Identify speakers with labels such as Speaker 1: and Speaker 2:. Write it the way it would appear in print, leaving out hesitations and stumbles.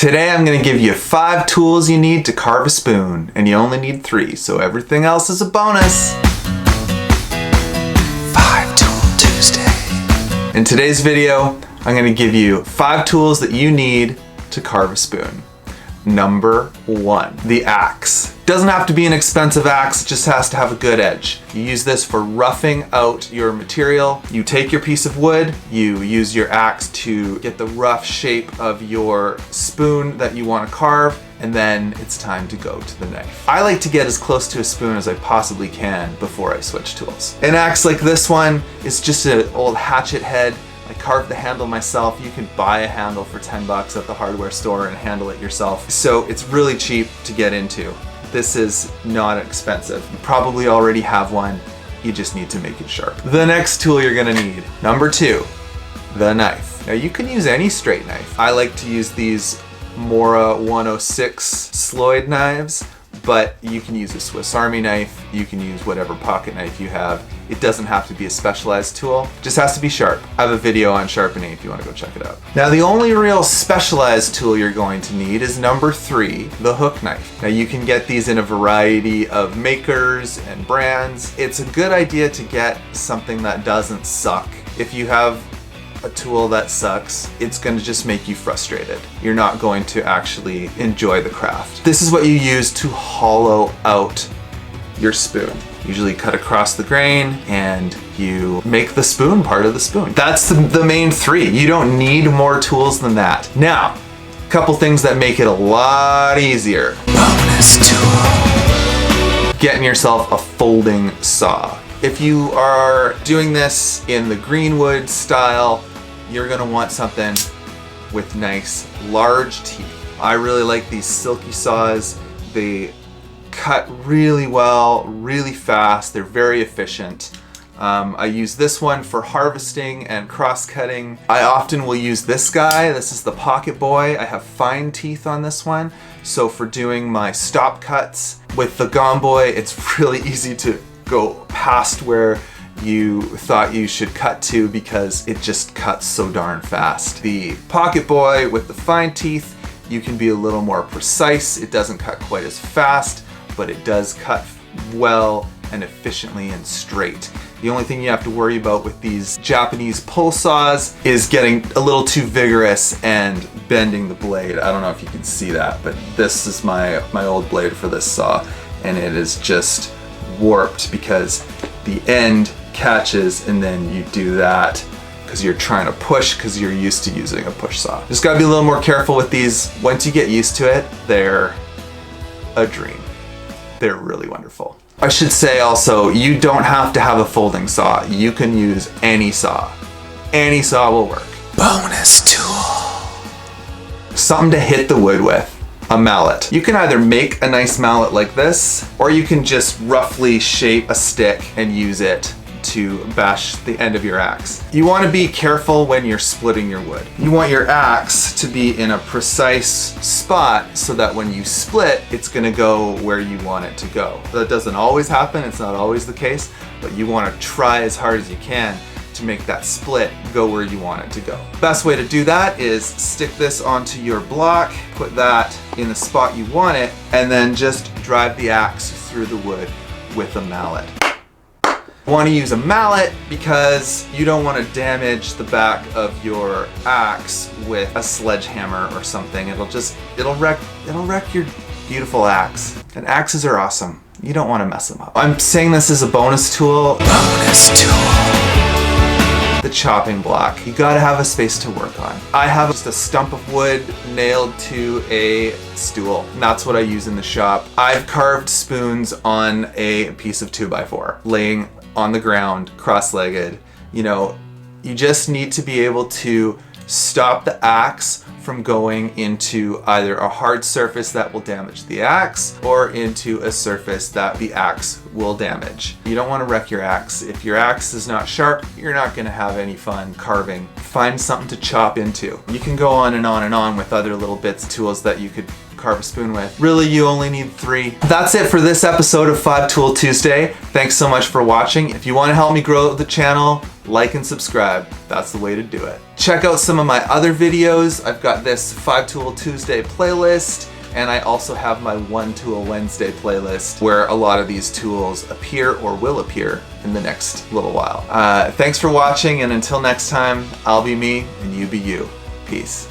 Speaker 1: Today I'm going to give you 5 tools you need to carve a spoon, and you only need 3, so everything else is a bonus. 5 Tool Tuesday. In today's video, I'm going to give you 5 tools that you need to carve a spoon. Number 1, the axe. Doesn't have to be an expensive axe, it just has to have a good edge. You use this for roughing out your material. You take your piece of wood, you use your axe to get the rough shape of your spoon that you want to carve, and then it's time to go to the knife. I like to get as close to a spoon as I possibly can before I switch tools. An axe like this one is just an old hatchet head. I carved the handle myself. You can buy a handle for 10 bucks at the hardware store and handle it yourself. So it's really cheap to get into. This is not expensive. You probably already have one. You just need to make it sharp. The next tool you're gonna need, number 2, the knife. Now you can use any straight knife. I like to use these Mora 106 Sloyd knives, but you can use a Swiss Army knife, you can use whatever pocket knife you have. It doesn't have to be a specialized tool, it just has to be sharp. I have a video on sharpening if you want to go check it out. Now the only real specialized tool you're going to need is number 3, the hook knife. Now you can get these in a variety of makers and brands. It's a good idea to get something that doesn't suck. If you have a tool that sucks, it's going to just make you frustrated. You're not going to actually enjoy the craft. This is what you use to hollow out your spoon. Usually cut across the grain and you make the spoon part of the spoon. That's the main 3. You don't need more tools than that. Now, a couple things that make it a lot easier. Bonus tool. Getting yourself a folding saw. If you are doing this in the greenwood style, you're gonna want something with nice large teeth. I really like these silky saws. They cut really well, really fast. They're very efficient. I use this one for harvesting and cross-cutting. I often will use this guy. This is the Pocket Boy. I have fine teeth on this one. So for doing my stop cuts with the Gone Boy, it's really easy to go past where you thought you should cut to because it just cuts so darn fast. The Pocket Boy with the fine teeth, you can be a little more precise. It doesn't cut quite as fast, but it does cut well and efficiently and straight. The only thing you have to worry about with these Japanese pull saws is getting a little too vigorous and bending the blade. I don't know if you can see that, but this is my old blade for this saw, and it is just warped because the end catches and then you do that because you're trying to push because you're used to using a push saw. Just gotta be a little more careful with these. Once you get used to it, they're a dream. They're really wonderful. I should say also, you don't have to have a folding saw. You can use any saw. Any saw will work. Bonus tool. Something to hit the wood with. A mallet. You can either make a nice mallet like this, or you can just roughly shape a stick and use it to bash the end of your axe. You want to be careful when you're splitting your wood. You want your axe to be in a precise spot so that when you split, it's going to go where you want it to go. That doesn't always happen, it's not always the case, but you want to try as hard as you can to make that split go where you want it to go. Best way to do that is stick this onto your block, put that in the spot you want it, and then just drive the axe through the wood with a mallet. You want to use a mallet because you don't want to damage the back of your axe with a sledgehammer or something. It'll wreck your beautiful axe. And axes are awesome. You don't want to mess them up. I'm saying this as a bonus tool. Bonus tool. The chopping block. You gotta have a space to work on. I have just a stump of wood nailed to a stool, and that's what I use in the shop. I've carved spoons on a piece of 2x4, laying on the ground, cross-legged. You know, you just need to be able to stop the axe from going into either a hard surface that will damage the axe or into a surface that the axe will damage. You don't want to wreck your axe. If your axe is not sharp, you're not going to have any fun carving. Find something to chop into. You can go on and on and on with other little bits, tools that you could carve a spoon with. Really, you only need 3. That's it for this episode of 5 Tool Tuesday. Thanks so much for watching. If you want to help me grow the channel, like and subscribe. That's the way to do it. Check out some of my other videos. I've got got this 5-Tool Tuesday playlist, and I also have my 1-Tool Wednesday playlist where a lot of these tools appear or will appear in the next little while. Thanks for watching, and until next time, I'll be me and you be you. Peace.